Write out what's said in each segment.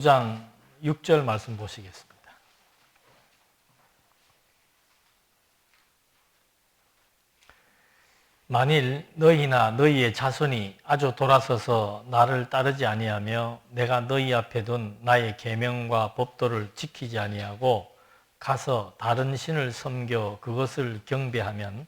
9장 6절 말씀 보시겠습니다. 만일 너희나 너희의 자손이 아주 돌아서서 나를 따르지 아니하며 내가 너희 앞에 둔 나의 계명과 법도를 지키지 아니하고 가서 다른 신을 섬겨 그것을 경배하면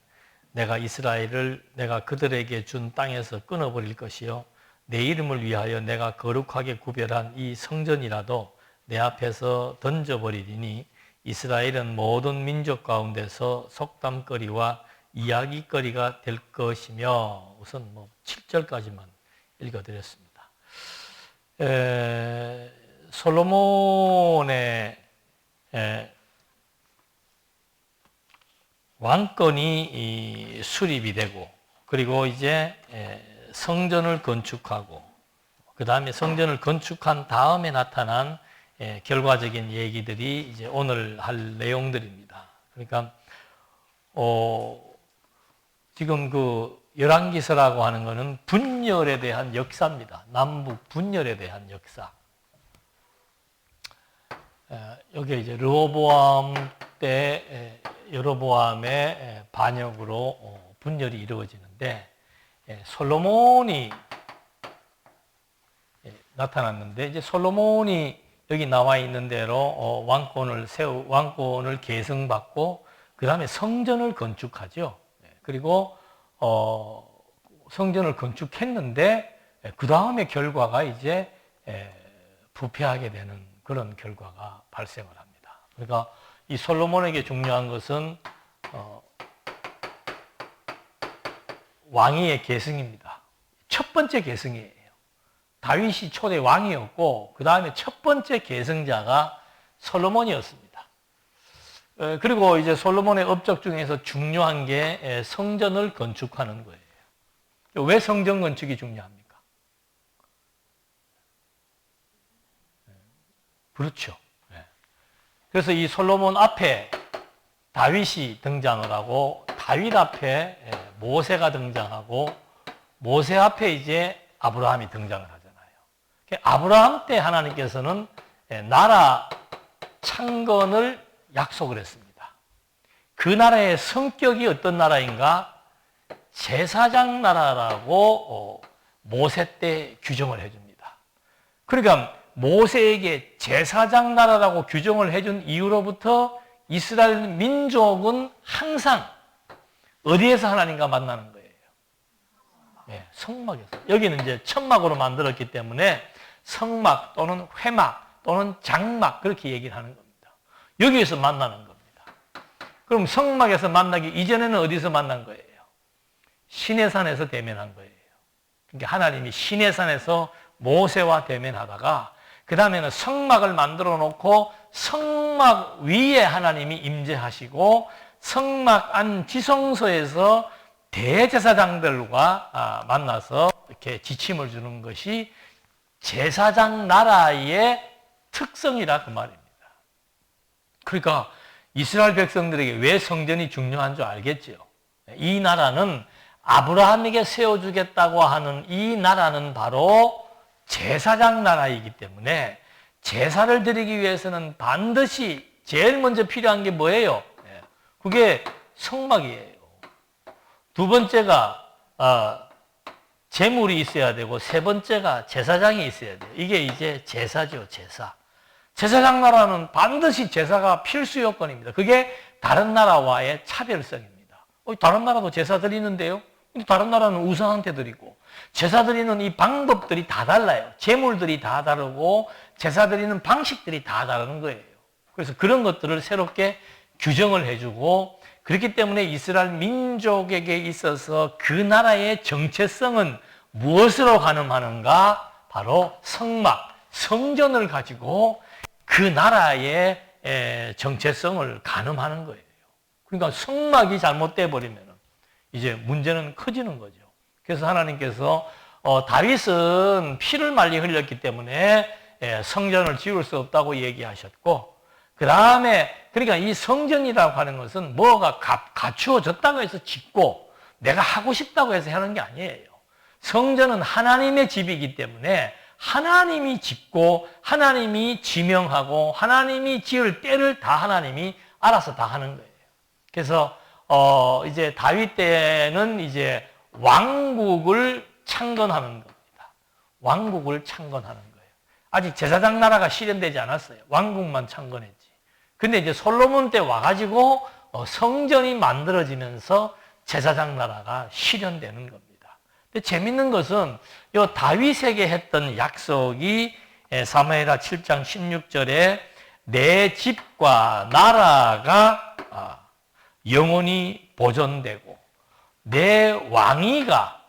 내가 이스라엘을 내가 그들에게 준 땅에서 끊어버릴 것이요 내 이름을 위하여 내가 거룩하게 구별한 이 성전이라도 내 앞에서 던져버리리니 이스라엘은 모든 민족 가운데서 속담거리와 이야기거리가 될 것이며. 우선 7절까지만 읽어드렸습니다. 솔로몬의 왕권이 수립이 되고, 그리고 이제 성전을 건축하고, 그 다음에 성전을 건축한 다음에 나타난 결과적인 얘기들이 이제 오늘 할 내용들입니다. 그러니까 지금 그 열왕기서라고 하는 것은 분열에 대한 역사입니다. 남북 분열에 대한 역사. 여기에 이제 르호보암 때 여로보암의 반역으로 분열이 이루어지는데, 솔로몬이 나타났는데, 이제 솔로몬이 여기 나와 있는 대로 왕권을 계승받고 그 다음에 성전을 건축하죠. 그리고 성전을 건축했는데 그 다음에 결과가 이제 부패하게 되는 그런 결과가 발생을 합니다. 그러니까 이 솔로몬에게 중요한 것은 왕위의 계승입니다. 첫 번째 계승이에요. 다윗이 초대 왕이었고 그 다음에 첫 번째 계승자가 솔로몬이었습니다. 그리고 이제 솔로몬의 업적 중에서 중요한 게 성전을 건축하는 거예요. 왜 성전 건축이 중요합니까? 그렇죠. 그래서 이 솔로몬 앞에 다윗이 등장을 하고, 다윗 앞에 모세가 등장하고, 모세 앞에 이제 아브라함이 등장을 하잖아요. 아브라함 때 하나님께서는 나라 창건을 약속을 했습니다. 그 나라의 성격이 어떤 나라인가? 제사장 나라라고 모세 때 규정을 해줍니다. 그러니까 모세에게 제사장 나라라고 규정을 해준 이후로부터 이스라엘 민족은 항상 어디에서 하나님과 만나는 거예요? 성막에서. 여기는 이제 천막으로 만들었기 때문에 성막 또는 회막 또는 장막, 그렇게 얘기를 하는 겁니다. 여기에서 만나는 겁니다. 그럼 성막에서 만나기 이전에는 어디서 만난 거예요? 시내산에서 대면한 거예요. 그러니까 하나님이 시내산에서 모세와 대면하다가 그 다음에는 성막을 만들어 놓고 성막 위에 하나님이 임재하시고, 성막 안 지성소에서 대제사장들과 만나서 이렇게 지침을 주는 것이 제사장 나라의 특성이라 그 말입니다. 그러니까 이스라엘 백성들에게 왜 성전이 중요한 줄 알겠죠. 이 나라는 아브라함에게 세워주겠다고 하는 이 나라는 바로 제사장 나라이기 때문에 제사를 드리기 위해서는 반드시 제일 먼저 필요한 게 뭐예요? 그게 성막이에요. 두 번째가 제물이 있어야 되고, 세 번째가 제사장이 있어야 돼요. 이게 이제 제사죠, 제사. 제사장 나라는 반드시 제사가 필수 요건입니다. 그게 다른 나라와의 차별성입니다. 다른 나라도 제사 드리는데요? 다른 나라는 우상한테 드리고, 제사 드리는 이 방법들이 다 달라요. 제물들이 다 다르고 제사 드리는 방식들이 다 다른 거예요. 그래서 그런 것들을 새롭게 규정을 해주고, 그렇기 때문에 이스라엘 민족에게 있어서 그 나라의 정체성은 무엇으로 가늠하는가? 바로 성막, 성전을 가지고 그 나라의 정체성을 가늠하는 거예요. 그러니까 성막이 잘못돼 버리면 이제 문제는 커지는 거죠. 그래서 하나님께서 다윗은 피를 많이 흘렸기 때문에 성전을 지을 수 없다고 얘기하셨고, 그 다음에 그러니까 이 성전이라고 하는 것은 뭐가 갖추어졌다고 해서 짓고 내가 하고 싶다고 해서 하는 게 아니에요. 성전은 하나님의 집이기 때문에 하나님이 짓고 하나님이 지명하고 하나님이 지을 때를 다 하나님이 알아서 다 하는 거예요. 그래서 이제 다윗 때는 이제 왕국을 창건하는 겁니다. 왕국을 창건하는 거예요. 아직 제사장 나라가 실현되지 않았어요. 왕국만 창건했지. 근데 이제 솔로몬 때 와가지고 성전이 만들어지면서 제사장 나라가 실현되는 겁니다. 근데 재밌는 것은 이 다윗에게 했던 약속이 사무엘하 7장 16절에 내 집과 나라가 영원히 보존되고 내 왕위가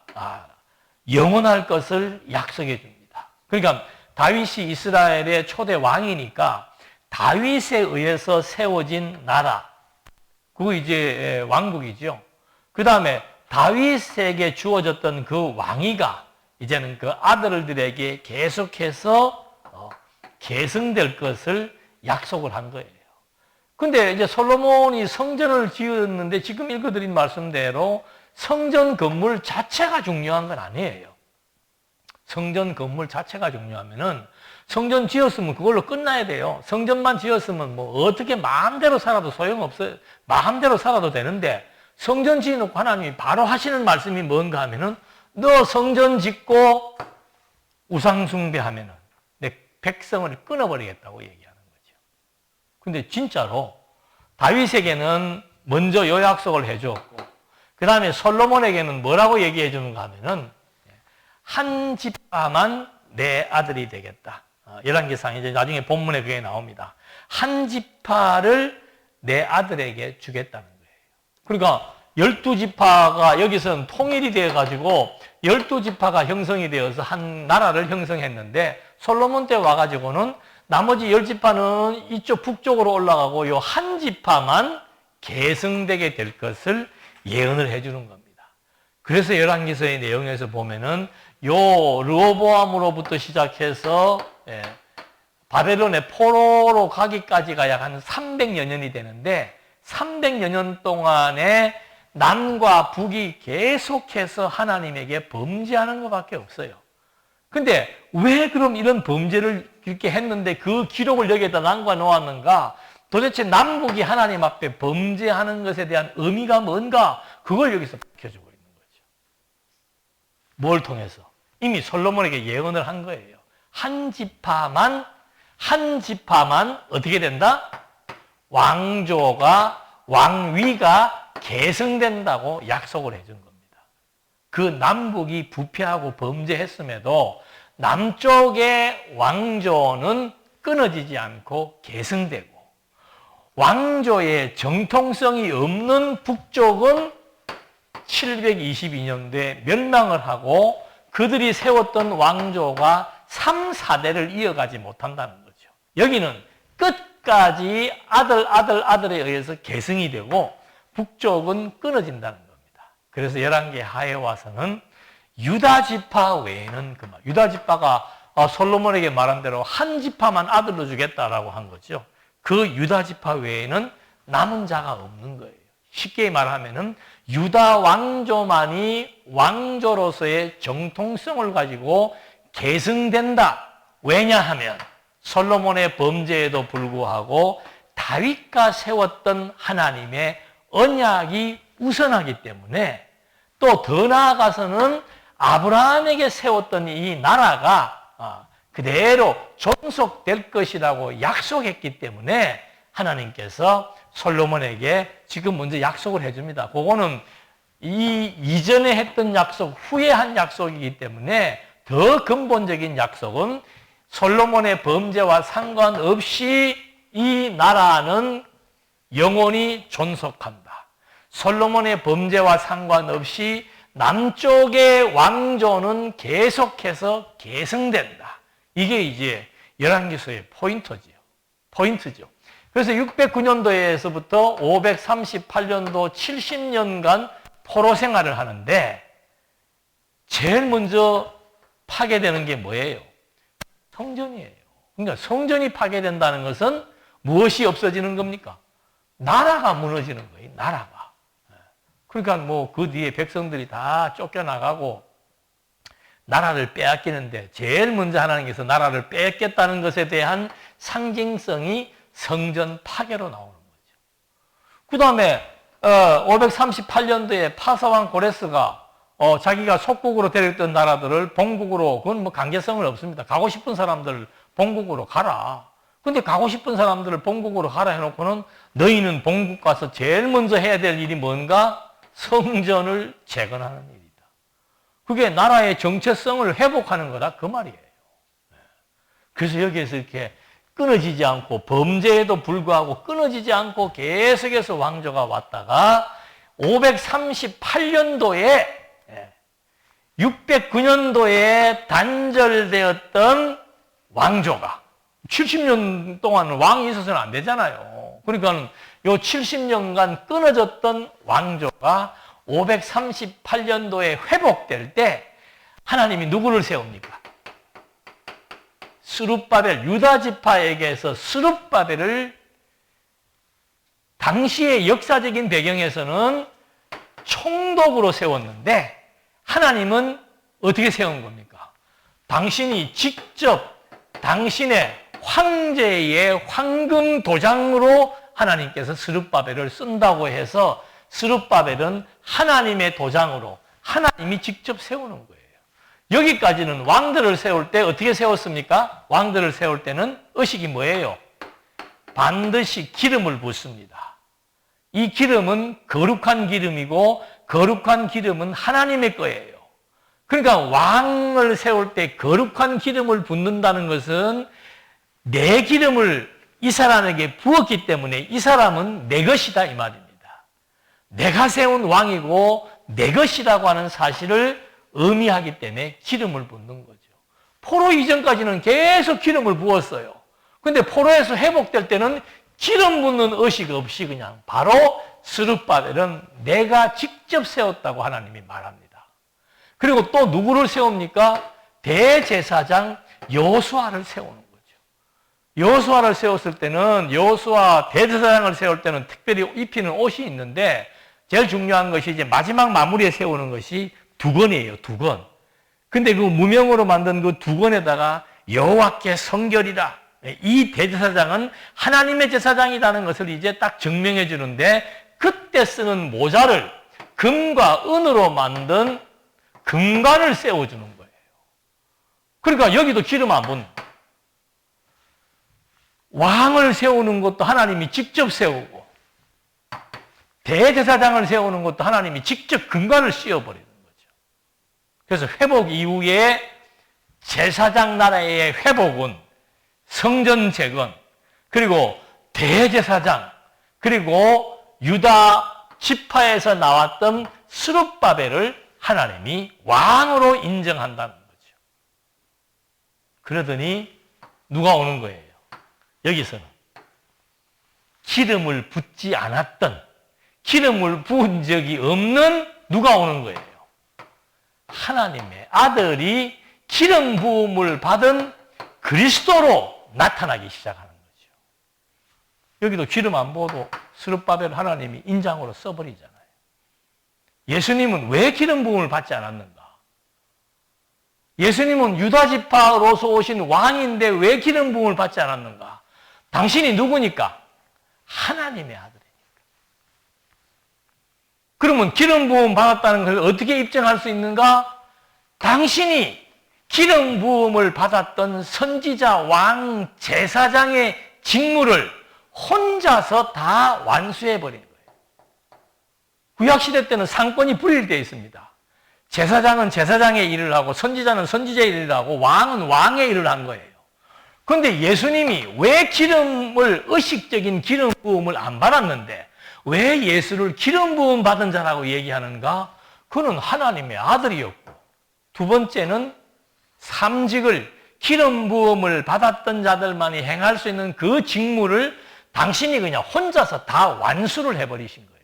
영원할 것을 약속해 줍니다. 그러니까 다윗이 이스라엘의 초대 왕이니까 다윗에 의해서 세워진 나라, 그거 이제 왕국이죠. 그 다음에 다윗에게 주어졌던 그 왕위가 이제는 그 아들들에게 계속해서 계승될 것을 약속을 한 거예요. 근데 이제 솔로몬이 성전을 지었는데 지금 읽어드린 말씀대로 성전 건물 자체가 중요한 건 아니에요. 성전 건물 자체가 중요하면은 성전 지었으면 그걸로 끝나야 돼요. 성전만 지었으면 뭐 어떻게 마음대로 살아도 소용없어요. 마음대로 살아도 되는데 성전 지어놓고 하나님이 바로 하시는 말씀이 뭔가 하면은 너 성전 짓고 우상 숭배하면은 내 백성을 끊어버리겠다고 얘기하는 거죠. 근데 진짜로 다윗에게는 먼저 요 약속을 해주었고 그 다음에 솔로몬에게는 뭐라고 얘기해 주는가 하면은 한 지파만 내 아들이 되겠다. 열왕기상 이제 나중에 본문에 그게 나옵니다. 한 지파를 내 아들에게 주겠다는 거예요. 그러니까 12지파가 여기서는 통일이 되어가지고 12지파가 형성이 되어서 한 나라를 형성했는데 솔로몬 때 와가지고는 나머지 10지파는 이쪽 북쪽으로 올라가고 요 한 지파만 계승되게 될 것을 예언을 해주는 겁니다. 그래서 열왕기서의 내용에서 보면은 요 르호보암으로부터 시작해서 바벨론의 포로로 가기까지가 약 한 300여 년이 되는데 300여 년 동안에 남과 북이 계속해서 하나님에게 범죄하는 것밖에 없어요. 근데 왜 그럼 이런 범죄를 이렇게 했는데 그 기록을 여기에다 남겨 놓았는가? 도대체 남북이 하나님 앞에 범죄하는 것에 대한 의미가 뭔가? 그걸 여기서 밝혀주고 있는 거죠. 뭘 통해서? 이미 솔로몬에게 예언을 한 거예요. 한 지파만 어떻게 된다? 왕위가 계승된다고 약속을 해준 겁니다. 그 남북이 부패하고 범죄했음에도 남쪽의 왕조는 끊어지지 않고 계승되고 왕조의 정통성이 없는 북쪽은 722년도에 멸망을 하고 그들이 세웠던 왕조가 3, 4대를 이어가지 못한다는 거죠. 여기는 끝까지 아들에 의해서 계승이 되고 북쪽은 끊어진다는 겁니다. 그래서 열왕기 하에 와서는 유다 지파 외에는 유다 지파가 솔로몬에게 말한 대로 한 지파만 아들로 주겠다라고 한 거죠. 그 유다 지파 외에는 남은 자가 없는 거예요. 쉽게 말하면은 유다 왕조만이 왕조로서의 정통성을 가지고 계승된다. 왜냐하면 솔로몬의 범죄에도 불구하고 다윗과 세웠던 하나님의 언약이 우선하기 때문에 또 더 나아가서는 아브라함에게 세웠던 이 나라가 그대로 존속될 것이라고 약속했기 때문에 하나님께서 솔로몬에게 지금 먼저 약속을 해줍니다. 그거는 이전에 했던 약속, 후에 한 약속이기 때문에 더 근본적인 약속은 솔로몬의 범죄와 상관없이 이 나라는 영원히 존속한다. 솔로몬의 범죄와 상관없이 남쪽의 왕조는 계속해서 계승된다. 이게 이제 열왕기서의 포인트죠. 그래서 609년도에서부터 538년도 70년간 포로 생활을 하는데 제일 먼저 파괴되는 게 뭐예요? 성전이에요. 그러니까 성전이 파괴된다는 것은 무엇이 없어지는 겁니까? 나라가 무너지는 거예요. 나라가. 그러니까 뭐 그 뒤에 백성들이 다 쫓겨나가고 나라를 빼앗기는데 제일 먼저 하나님께서 나라를 빼앗겠다는 것에 대한 상징성이 성전 파괴로 나오는 거죠. 그 다음에 538년도에 파사왕 고레스가 자기가 속국으로 데려왔던 나라들을 본국으로, 그건 뭐 관계성은 없습니다. 가고 싶은 사람들 본국으로 가라. 근데 가고 싶은 사람들을 본국으로 가라 해놓고는 너희는 본국 가서 제일 먼저 해야 될 일이 뭔가? 성전을 재건하는 일이다. 그게 나라의 정체성을 회복하는 거다, 그 말이에요. 그래서 여기에서 이렇게 끊어지지 않고, 범죄에도 불구하고 끊어지지 않고 계속해서 왕조가 왔다가 538년도에 609년도에 단절되었던 왕조가, 70년 동안 왕이 있어서는 안 되잖아요. 그러니까 요 70년간 끊어졌던 왕조가 538년도에 회복될 때 하나님이 누구를 세웁니까? 스룹바벨, 유다 지파에게서 스룹바벨을 당시의 역사적인 배경에서는 총독으로 세웠는데 하나님은 어떻게 세운 겁니까? 당신이 직접 당신의 황제의 황금 도장으로 하나님께서 스룹바벨을 쓴다고 해서 스룹바벨은 하나님의 도장으로 하나님이 직접 세우는 거예요. 여기까지는 왕들을 세울 때 어떻게 세웠습니까? 왕들을 세울 때는 의식이 뭐예요? 반드시 기름을 붓습니다. 이 기름은 거룩한 기름이고 거룩한 기름은 하나님의 거예요. 그러니까 왕을 세울 때 거룩한 기름을 붓는다는 것은 내 기름을 이 사람에게 부었기 때문에 이 사람은 내 것이다 이 말입니다. 내가 세운 왕이고 내 것이라고 하는 사실을 의미하기 때문에 기름을 붓는 거죠. 포로 이전까지는 계속 기름을 부었어요. 근데 포로에서 회복될 때는 기름 붓는 의식 없이 그냥 바로 스룹바벨은 내가 직접 세웠다고 하나님이 말합니다. 그리고 또 누구를 세웁니까? 대제사장 여호수아를 세우는 거죠. 여호수아를 세웠을 때는, 여호수아 대제사장을 세울 때는 특별히 입히는 옷이 있는데 제일 중요한 것이 이제 마지막 마무리에 세우는 것이 두건이에요, 두건. 근데 그 무명으로 만든 그 두건에다가 여호와께 성결이라, 이 대제사장은 하나님의 제사장이라는 것을 이제 딱 증명해 주는데 그때 쓰는 모자를 금과 은으로 만든 금관을 세워주는 거예요. 그러니까 여기도 기름 안 붓는 거예요. 왕을 세우는 것도 하나님이 직접 세우고 대제사장을 세우는 것도 하나님이 직접 금관을 씌워버리는 거죠. 그래서 회복 이후에 제사장 나라의 회복은 성전 재건, 그리고 대제사장, 그리고 유다 지파에서 나왔던 스룹바벨을 하나님이 왕으로 인정한다는 거죠. 그러더니 누가 오는 거예요? 여기서는 기름을 붓지 않았던, 기름을 부은 적이 없는 누가 오는 거예요? 하나님의 아들이 기름 부음을 받은 그리스도로 나타나기 시작하는 거죠. 여기도 기름 안 부어도 스룹바벨 하나님이 인장으로 써버리잖아요. 예수님은 왜 기름 부음을 받지 않았는가? 예수님은 유다 지파로서 오신 왕인데 왜 기름 부음을 받지 않았는가? 당신이 누구니까? 하나님의 아들이니까. 그러면 기름 부음 받았다는 것을 어떻게 입증할 수 있는가? 당신이 기름 부음을 받았던 선지자 왕 제사장의 직무를 혼자서 다 완수해 버린 거예요. 구약시대 때는 상권이 분리되어 있습니다. 제사장은 제사장의 일을 하고 선지자는 선지자의 일을 하고 왕은 왕의 일을 한 거예요. 그런데 예수님이 왜 기름을, 의식적인 기름 부음을 안 받았는데 왜 예수를 기름 부음 받은 자라고 얘기하는가? 그는 하나님의 아들이었고, 두 번째는 삼직을, 기름 부음을 받았던 자들만이 행할 수 있는 그 직무를 당신이 그냥 혼자서 다 완수를 해버리신 거예요.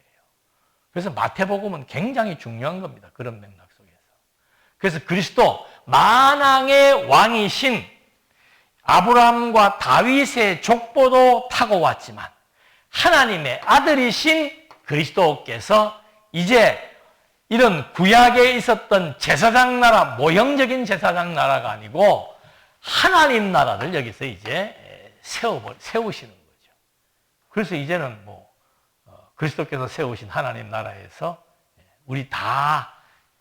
그래서 마태복음은 굉장히 중요한 겁니다. 그런 맥락 속에서. 그래서 그리스도, 만왕의 왕이신 아브라함과 다윗의 족보도 타고 왔지만 하나님의 아들이신 그리스도께서 이제 이런 구약에 있었던 제사장 나라, 모형적인 제사장 나라가 아니고 하나님 나라를 여기서 이제 세우시는 거죠. 그래서 이제는 그리스도께서 세우신 하나님 나라에서 우리 다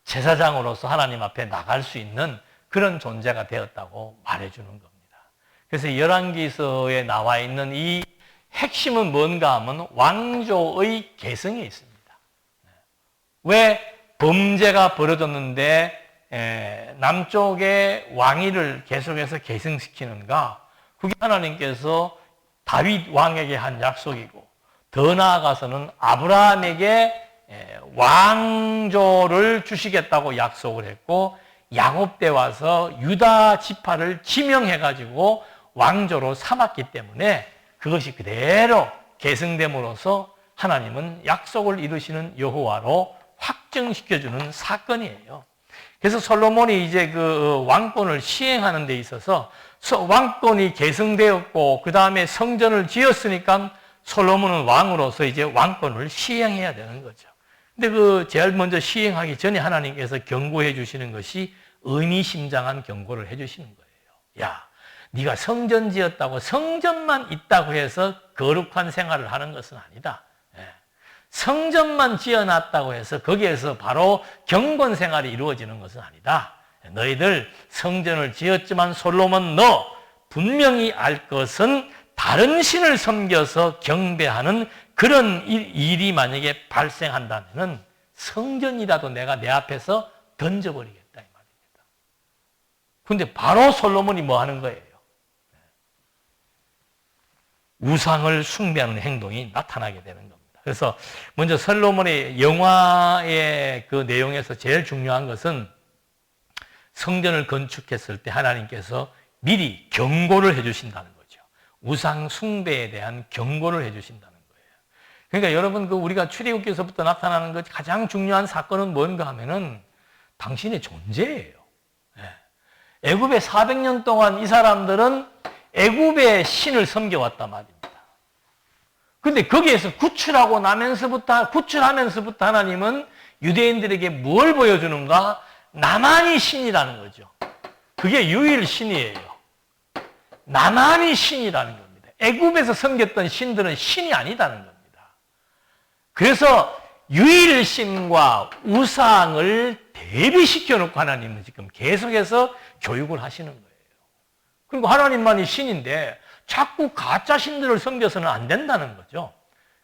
제사장으로서 하나님 앞에 나갈 수 있는 그런 존재가 되었다고 말해주는 겁니다. 그래서 열왕기서에 나와 있는 이 핵심은 뭔가 하면 왕조의 계승에 있습니다. 왜 범죄가 벌어졌는데 남쪽의 왕위를 계속해서 계승시키는가? 그게 하나님께서 다윗 왕에게 한 약속이고 더 나아가서는 아브라함에게 왕조를 주시겠다고 약속을 했고 야곱 때 와서 유다 지파를 지명해가지고 왕조로 삼았기 때문에 그것이 그대로 계승됨으로써 하나님은 약속을 이루시는 여호와로 확증시켜주는 사건이에요. 그래서 솔로몬이 이제 그 왕권을 시행하는 데 있어서 왕권이 계승되었고 그 다음에 성전을 지었으니까 솔로몬은 왕으로서 이제 왕권을 시행해야 되는 거죠. 근데 그 제일 먼저 시행하기 전에 하나님께서 경고해 주시는 것이 의미심장한 경고를 해 주시는 거예요. 야, 네가 성전 지었다고 성전만 있다고 해서 거룩한 생활을 하는 것은 아니다. 성전만 지어놨다고 해서 거기에서 바로 경건 생활이 이루어지는 것은 아니다. 너희들 성전을 지었지만 솔로몬 너 분명히 알 것은 다른 신을 섬겨서 경배하는 그런 일이 만약에 발생한다면 성전이라도 내가 내 앞에서 던져버리겠다 이 말입니다. 그런데 바로 솔로몬이 뭐 하는 거예요? 우상을 숭배하는 행동이 나타나게 되는 겁니다. 그래서 먼저 솔로몬의 영화의 그 내용에서 제일 중요한 것은 성전을 건축했을 때 하나님께서 미리 경고를 해주신다는 거죠. 우상 숭배에 대한 경고를 해주신다는 거예요. 그러니까 여러분, 우리가 출애굽기서부터 나타나는 것 가장 중요한 사건은 뭔가 하면은 당신의 존재예요. 애굽에 400년 동안 이 사람들은 애굽의 신을 섬겨왔단 말입니다. 근데 거기에서 구출하면서부터 하나님은 유대인들에게 뭘 보여주는가? 나만이 신이라는 거죠. 그게 유일신이에요. 나만이 신이라는 겁니다. 애굽에서 섬겼던 신들은 신이 아니다는 겁니다. 그래서 유일신과 우상을 대비시켜 놓고 하나님은 지금 계속해서 교육을 하시는 거예요. 그리고 하나님만이 신인데 자꾸 가짜 신들을 섬겨서는 안 된다는 거죠.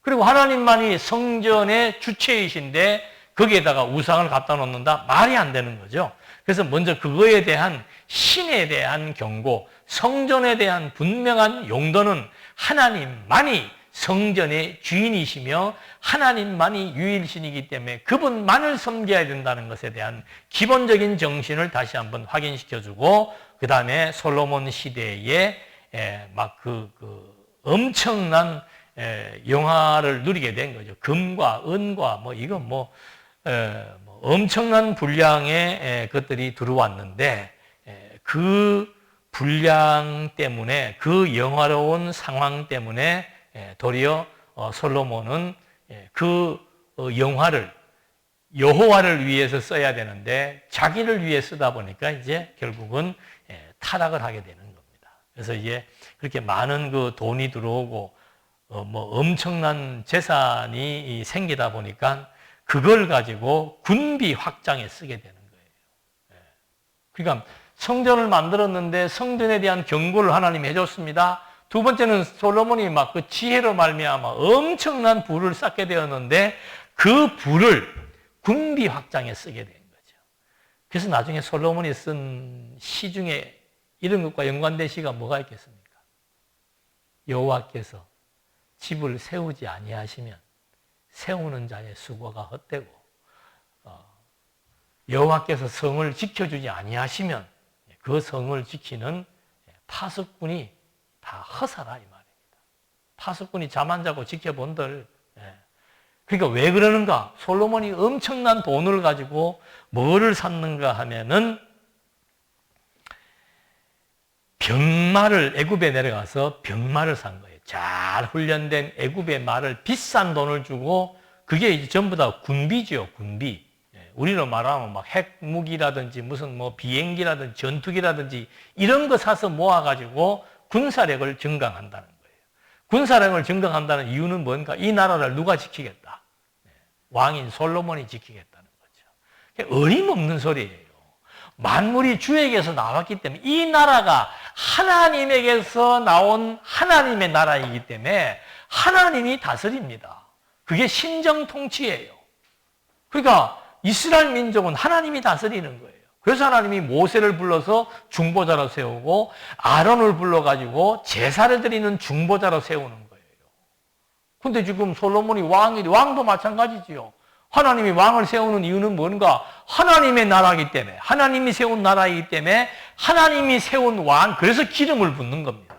그리고 하나님만이 성전의 주체이신데 거기에다가 우상을 갖다 놓는다? 말이 안 되는 거죠. 그래서 먼저 그거에 대한 신에 대한 경고, 성전에 대한 분명한 용도는 하나님만이 성전의 주인이시며 하나님만이 유일신이기 때문에 그분만을 섬겨야 된다는 것에 대한 기본적인 정신을 다시 한번 확인시켜주고 그 다음에 솔로몬 시대에 막 엄청난 영화를 누리게 된 거죠. 금과 은과 이건 엄청난 분량의 것들이 들어왔는데 그 분량 때문에 그 영화로운 상황 때문에 도리어 솔로몬은 그 영화를 여호와를 위해서 써야 되는데 자기를 위해 쓰다 보니까 이제 결국은 타락을 하게 되는 겁니다. 그래서 이제 그렇게 많은 그 돈이 들어오고 엄청난 재산이 생기다 보니까 그걸 가지고 군비 확장에 쓰게 되는 거예요. 그러니까 성전을 만들었는데 성전에 대한 경고를 하나님이 해줬습니다. 두 번째는 솔로몬이 막 그 지혜로 말미암아 엄청난 부를 쌓게 되었는데 그 부를 군비 확장에 쓰게 된 거죠. 그래서 나중에 솔로몬이 쓴 시 중에 이런 것과 연관된 시가 뭐가 있겠습니까? 여호와께서 집을 세우지 아니하시면 세우는 자의 수고가 헛되고 여호와께서 성을 지켜주지 아니하시면 그 성을 지키는 파수꾼이 다 허사라 이 말입니다. 파수꾼이 잠 안 자고 지켜본들. 그러니까 왜 그러는가? 솔로몬이 엄청난 돈을 가지고 뭐를 샀는가 하면은 병마를 애굽에 내려가서 병마를 산 거예요. 잘 훈련된 애굽의 말을 비싼 돈을 주고 그게 이제 전부 다 군비죠, 군비. 우리로 말하면 막 핵무기라든지 무슨 뭐 비행기라든지 전투기라든지 이런 거 사서 모아가지고 군사력을 증강한다는 거예요. 군사력을 증강한다는 이유는 뭔가? 이 나라를 누가 지키겠다? 왕인 솔로몬이 지키겠다는 거죠. 어림없는 소리예요. 만물이 주에게서 나왔기 때문에 이 나라가 하나님에게서 나온 하나님의 나라이기 때문에 하나님이 다스립니다. 그게 신정 통치예요. 그러니까 이스라엘 민족은 하나님이 다스리는 거예요. 그래서 하나님이 모세를 불러서 중보자로 세우고 아론을 불러가지고 제사를 드리는 중보자로 세우는 거예요. 근데 지금 솔로몬이 왕도 마찬가지지요. 하나님이 왕을 세우는 이유는 뭔가? 하나님의 나라이기 때문에, 하나님이 세운 나라이기 때문에 하나님이 세운 왕, 그래서 기름을 붓는 겁니다.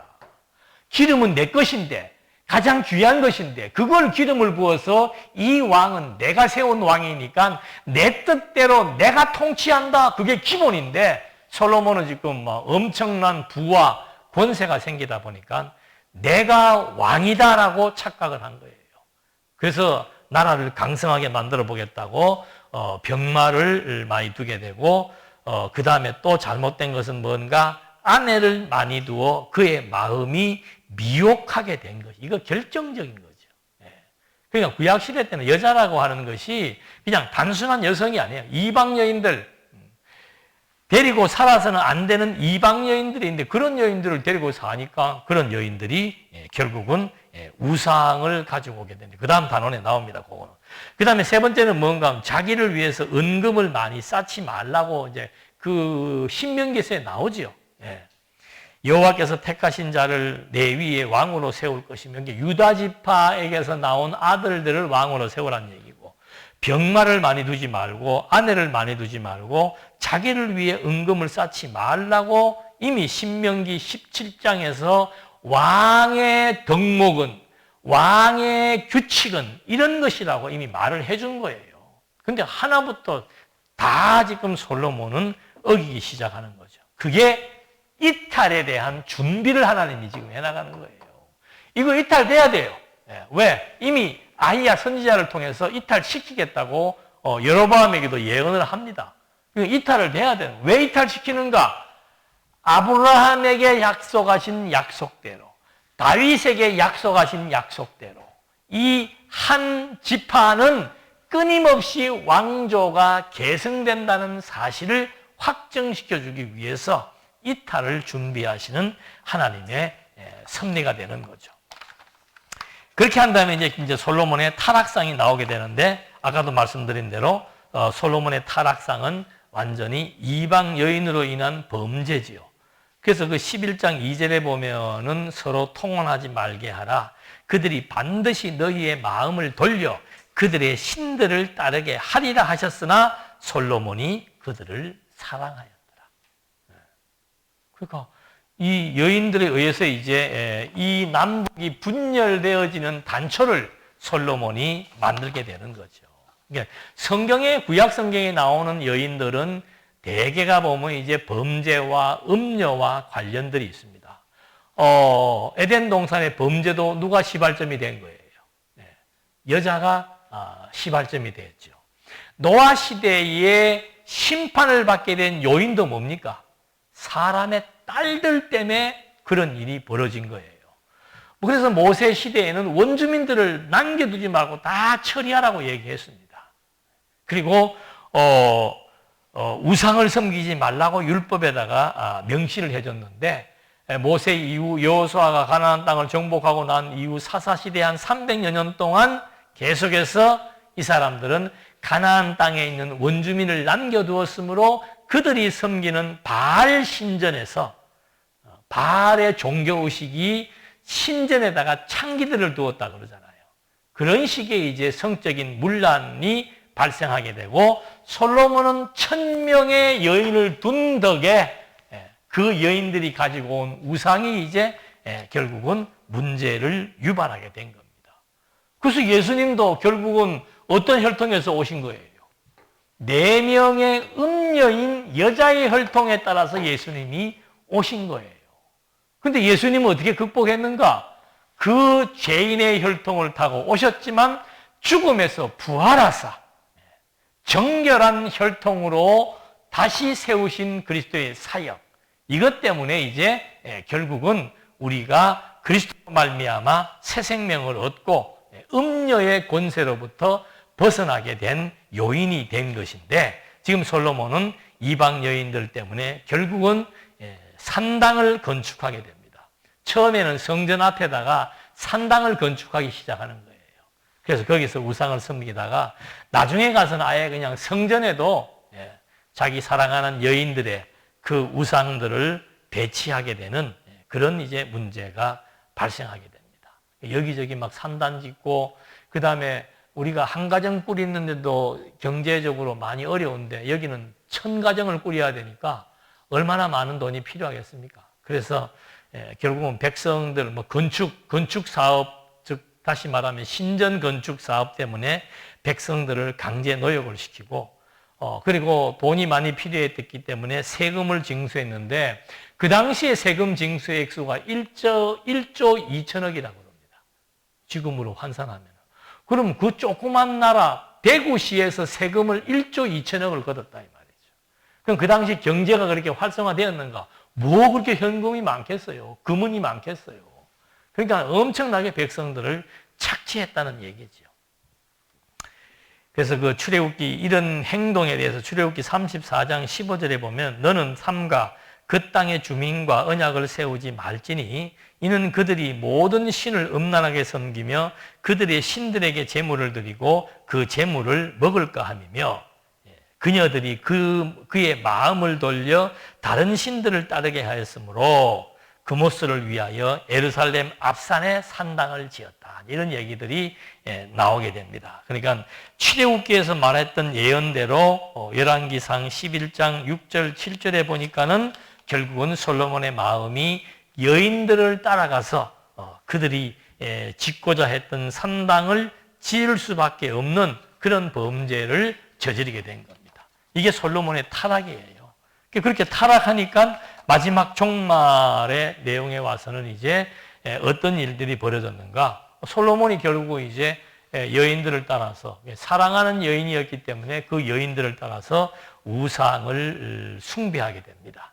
기름은 내 것인데, 가장 귀한 것인데 그걸 기름을 부어서 이 왕은 내가 세운 왕이니까 내 뜻대로 내가 통치한다. 그게 기본인데 솔로몬은 지금 막 엄청난 부와 권세가 생기다 보니까 내가 왕이다라고 착각을 한 거예요. 그래서 나라를 강성하게 만들어 보겠다고 병마를 많이 두게 되고 그 다음에 또 잘못된 것은 뭔가? 아내를 많이 두어 그의 마음이 미혹하게 된 것이, 이거 결정적인 거죠. 그러니까 구약시대 때는 여자라고 하는 것이 그냥 단순한 여성이 아니에요. 이방 여인들, 데리고 살아서는 안 되는 이방 여인들이 있는데 그런 여인들을 데리고 사니까 그런 여인들이 결국은 우상을 가지고 오게 됩니다. 그 다음 단원에 나옵니다. 그거는. 그 다음에 세 번째는 뭔가? 자기를 위해서 은금을 많이 쌓지 말라고 이제 그 신명기서에 나오지요. 여호와께서 택하신 자를 내 위에 왕으로 세울 것이며 유다 지파에게서 나온 아들들을 왕으로 세우라는 얘기고 병마를 많이 두지 말고 아내를 많이 두지 말고 자기를 위해 은금을 쌓지 말라고 이미 신명기 17장에서 왕의 덕목은 왕의 규칙은 이런 것이라고 이미 말을 해준 거예요. 근데 하나부터 다 지금 솔로몬은 어기기 시작하는 거죠. 그게 이탈에 대한 준비를 하나님이 지금 해나가는 거예요. 이거 이탈돼야 돼요. 왜? 이미 아히야 선지자를 통해서 이탈시키겠다고 여로보암에게도 예언을 합니다. 이탈을 돼야 되는. 왜 이탈시키는가? 아브라함에게 약속하신 약속대로, 다윗에게 약속하신 약속대로 이 한 지파는 끊임없이 왕조가 계승된다는 사실을 확정시켜주기 위해서 이탈을 준비하시는 하나님의 섭리가 되는 거죠. 그렇게 한다면 이제 솔로몬의 타락상이 나오게 되는데 아까도 말씀드린 대로 솔로몬의 타락상은 완전히 이방 여인으로 인한 범죄지요. 그래서 그 11장 2절에 보면은 서로 통혼하지 말게 하라. 그들이 반드시 너희의 마음을 돌려 그들의 신들을 따르게 하리라 하셨으나 솔로몬이 그들을 사랑하였더라. 그러니까 이 여인들에 의해서 이제 이 남북이 분열되어지는 단초를 솔로몬이 만들게 되는 거죠. 그러니까 구약 성경에 나오는 여인들은 대개가 보면 이제 범죄와 음녀와 관련들이 있습니다. 에덴 동산의 범죄도 누가 시발점이 된 거예요? 여자가 시발점이 됐죠. 노아 시대에 심판을 받게 된 요인도 뭡니까? 사람의 딸들 때문에 그런 일이 벌어진 거예요. 그래서 모세 시대에는 원주민들을 남겨두지 말고 다 처리하라고 얘기했습니다. 그리고 우상을 섬기지 말라고 율법에다가 명시를 해줬는데 모세 이후 여호수아가 가나안 땅을 정복하고 난 이후 사사시대 한 300여 년 동안 계속해서 이 사람들은 가나안 땅에 있는 원주민을 남겨두었으므로 그들이 섬기는 바알 신전에서 바알의 종교의식이 신전에다가 창기들을 두었다 그러잖아요. 그런 식의 이제 성적인 문란이 발생하게 되고 솔로몬은 1000명의 여인을 둔 덕에 그 여인들이 가지고 온 우상이 이제 결국은 문제를 유발하게 된 겁니다. 그래서 예수님도 결국은 어떤 혈통에서 오신 거예요? 4명의 음녀인 여자의 혈통에 따라서 예수님이 오신 거예요. 근데 예수님은 어떻게 극복했는가? 그 죄인의 혈통을 타고 오셨지만 죽음에서 부활하사 정결한 혈통으로 다시 세우신 그리스도의 사역, 이것 때문에 이제 결국은 우리가 그리스도로 말미암아 새 생명을 얻고 음녀의 권세로부터 벗어나게 된 요인이 된 것인데, 지금 솔로몬은 이방 여인들 때문에 결국은 산당을 건축하게 됩니다. 처음에는 성전 앞에다가 산당을 건축하기 시작하는 거예요. 그래서 거기서 우상을 섬기다가 나중에 가서는 아예 그냥 성전에도 자기 사랑하는 여인들의 그 우상들을 배치하게 되는 그런 이제 문제가 발생하게 됩니다. 여기저기 막 산단 짓고, 그 다음에 우리가 한 가정 꾸리는데도 경제적으로 많이 어려운데 여기는 1000가정을 꾸려야 되니까 얼마나 많은 돈이 필요하겠습니까? 그래서 결국은 백성들 건축 사업, 즉 다시 말하면 신전 건축 사업 때문에 백성들을 강제 노역을 시키고, 그리고 돈이 많이 필요했기 때문에 세금을 징수했는데, 그 당시에 세금 징수의 액수가 1조 2천억이라고 합니다. 지금으로 환산하면. 그럼 그 조그만 나라 대구시에서 세금을 1조 2천억을 걷었다 이 말이죠. 그럼 그 당시 경제가 그렇게 활성화되었는가? 뭐 그렇게 현금이 많겠어요? 금은이 많겠어요? 그러니까 엄청나게 백성들을 착취했다는 얘기죠. 그래서 그 출애굽기 이런 행동에 대해서 출애굽기 34장 15절에 보면, 너는 삼가 그 땅의 주민과 언약을 세우지 말지니 이는 그들이 모든 신을 음란하게 섬기며 그들의 신들에게 제물을 드리고 그 제물을 먹을까 함이며, 그녀들이 그의 마음을 돌려 다른 신들을 따르게 하였으므로 그모스를 위하여 예루살렘 앞산에 산당을 지었다. 이런 얘기들이 나오게 됩니다. 그러니까 출애굽기에서 말했던 예언대로 열왕기상 11장 6절 7절에 보니까는 결국은 솔로몬의 마음이 여인들을 따라가서 그들이 짓고자 했던 산당을 지을 수밖에 없는 그런 범죄를 저지르게 된 겁니다. 이게 솔로몬의 타락이에요. 그렇게 타락하니까 마지막 종말의 내용에 와서는 이제 어떤 일들이 벌어졌는가? 솔로몬이 결국 이제 여인들을 따라서, 사랑하는 여인이었기 때문에 그 여인들을 따라서 우상을 숭배하게 됩니다.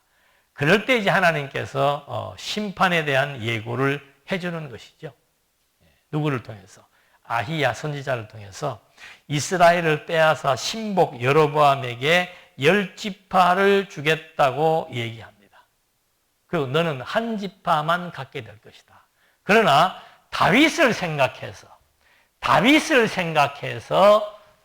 그럴 때 이제 하나님께서 심판에 대한 예고를 해주는 것이죠. 누구를 통해서? 아히야 선지자를 통해서 이스라엘을 빼앗아 신복 여로보암에게 10지파를 주겠다고 얘기합니다. 그리고 너는 한 지파만 갖게 될 것이다. 그러나 다윗을 생각해서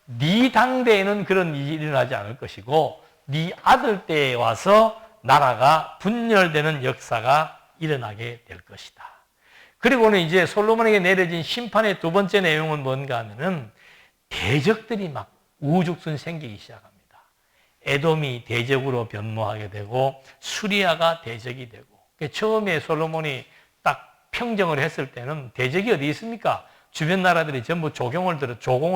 네 당대에는 그런 일이 일어나지 않을 것이고 네 아들 때에 와서 나라가 분열되는 역사가 일어나게 될 것이다. 그리고는 이제 솔로몬에게 내려진 심판의 두 번째 내용은 뭔가 하면은 대적들이 막 우후죽순 생기기 시작합니다. 에돔이 대적으로 변모하게 되고 수리아가 대적이 되고, 처음에 솔로몬이 딱 평정을 했을 때는 대적이 어디 있습니까? 주변 나라들이 전부 조공을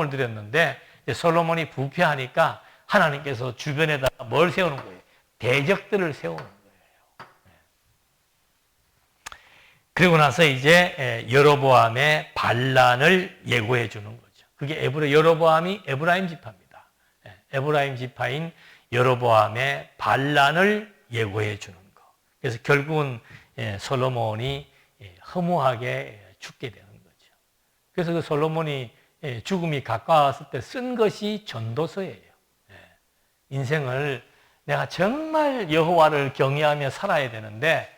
들였는데 솔로몬이 부패하니까 하나님께서 주변에다가 뭘 세우는 거예요? 대적들을 세우는 거예요. 그리고 나서 이제 여로보암의 반란을 예고해 주는 거죠. 그게 여로보암이 에브라임 지파입니다. 에브라임 지파인 여로보암의 반란을 예고해 주는 거. 그래서 결국은 솔로몬이 허무하게 죽게 되는 거죠. 그래서 그 솔로몬이 죽음이 가까웠을 때 쓴 것이 전도서예요. 인생을 내가 정말 여호와를 경외하며 살아야 되는데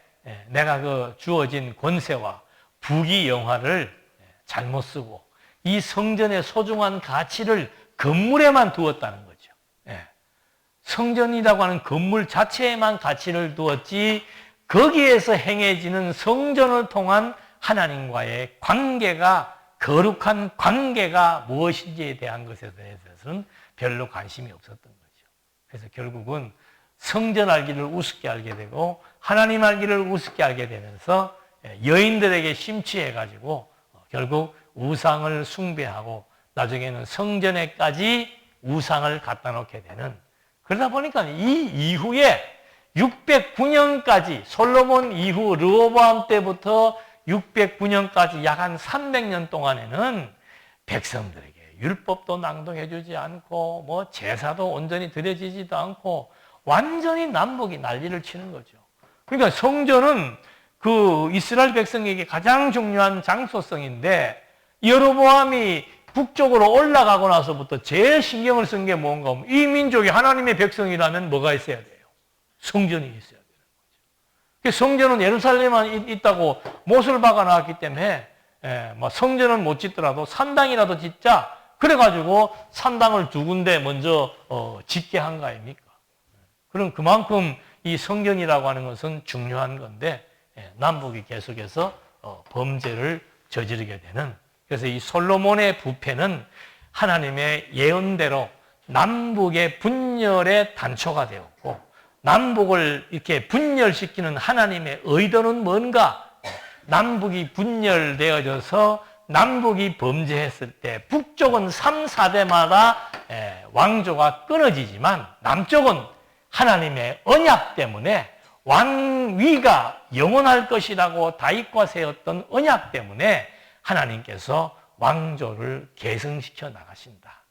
내가 그 주어진 권세와 부귀영화를 잘못 쓰고 이 성전의 소중한 가치를 건물에만 두었다는 거죠. 성전이라고 하는 건물 자체에만 가치를 두었지 거기에서 행해지는 성전을 통한 하나님과의 관계가, 거룩한 관계가 무엇인지에 대한 것에 대해서는 별로 관심이 없었던 거죠. 그래서 결국은 성전 알기를 우습게 알게 되고 하나님 알기를 우습게 알게 되면서 여인들에게 심취해가지고 결국 우상을 숭배하고 나중에는 성전에까지 우상을 갖다 놓게 되는, 그러다 보니까 이 이후에 609년까지 솔로몬 이후 르호보암 때부터 609년까지 약 한 300년 동안에는 백성들에게 율법도 낭독해주지 않고 뭐 제사도 온전히 드려지지도 않고 완전히 남북이 난리를 치는 거죠. 그러니까 성전은 그 이스라엘 백성에게 가장 중요한 장소성인데 여로보암이 북쪽으로 올라가고 나서부터 제일 신경을 쓴 게 뭔가 하면 이 민족이 하나님의 백성이라면 뭐가 있어야 돼요? 성전이 있어야 되는 거죠. 성전은 예루살렘만 있다고 못을 박아 놨기 때문에 뭐 성전은 못 짓더라도 산당이라도 짓자. 그래가지고 산당을 두 군데 먼저 짓게 한 거 아닙니까? 그럼 그만큼 이 성전이라고 하는 것은 중요한 건데 남북이 계속해서 범죄를 저지르게 되는, 그래서 이 솔로몬의 부패는 하나님의 예언대로 남북의 분열의 단초가 되었고, 남북을 이렇게 분열시키는 하나님의 의도는 뭔가? 남북이 분열되어져서 남북이 범죄했을 때 북쪽은 3, 4대마다 왕조가 끊어지지만 남쪽은 하나님의 언약 때문에 왕위가 영원할 것이라고 다윗과 세웠던 언약 때문에 하나님께서 왕조를 계승시켜 나가신다.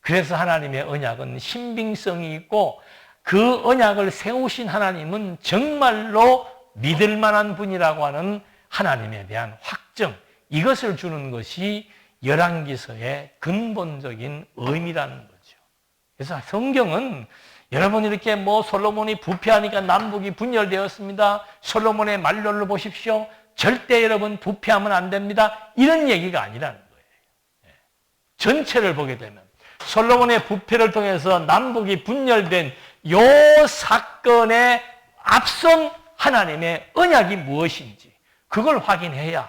그래서 하나님의 언약은 신빙성이 있고 그 언약을 세우신 하나님은 정말로 믿을 만한 분이라고 하는 하나님에 대한 확정, 이것을 주는 것이 열왕기서의 근본적인 의미라는 거죠. 그래서 성경은 여러분 이렇게 뭐 솔로몬이 부패하니까 남북이 분열되었습니다. 솔로몬의 말로를 보십시오. 절대 여러분 부패하면 안 됩니다. 이런 얘기가 아니라는 거예요. 전체를 보게 되면 솔로몬의 부패를 통해서 남북이 분열된 요 사건에 앞선 하나님의 언약이 무엇인지 그걸 확인해야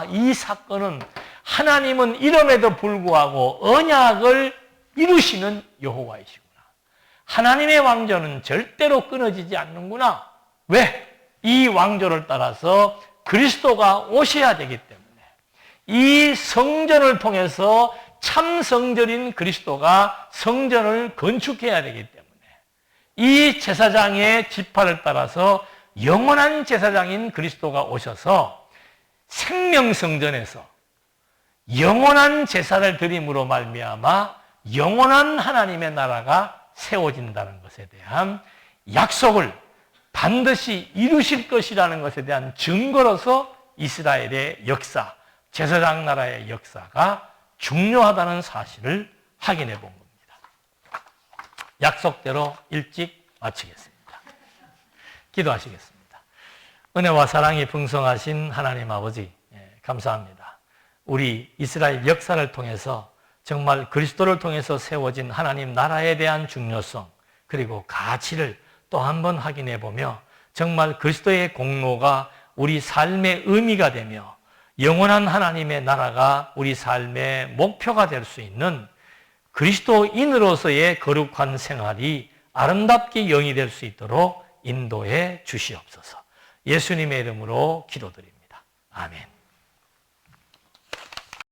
이 사건은 하나님은 이름에도 불구하고 언약을 이루시는 여호와이시구나. 하나님의 왕조는 절대로 끊어지지 않는구나. 왜? 이 왕조를 따라서 그리스도가 오셔야 되기 때문에, 이 성전을 통해서 참 성전인 그리스도가 성전을 건축해야 되기 때문에, 이 제사장의 지파를 따라서 영원한 제사장인 그리스도가 오셔서 생명성전에서 영원한 제사를 드림으로 말미암아 영원한 하나님의 나라가 세워진다는 것에 대한 약속을 반드시 이루실 것이라는 것에 대한 증거로서 이스라엘의 역사, 제사장 나라의 역사가 중요하다는 사실을 확인해 본 겁니다. 약속대로 일찍 마치겠습니다. 기도하시겠습니다. 은혜와 사랑이 풍성하신 하나님 아버지, 감사합니다. 우리 이스라엘 역사를 통해서 정말 그리스도를 통해서 세워진 하나님 나라에 대한 중요성, 그리고 가치를 또 한 번 확인해 보며 정말 그리스도의 공로가 우리 삶의 의미가 되며 영원한 하나님의 나라가 우리 삶의 목표가 될 수 있는 그리스도인으로서의 거룩한 생활이 아름답게 영위될 수 있도록 인도해 주시옵소서. 예수님의 이름으로 기도드립니다. 아멘.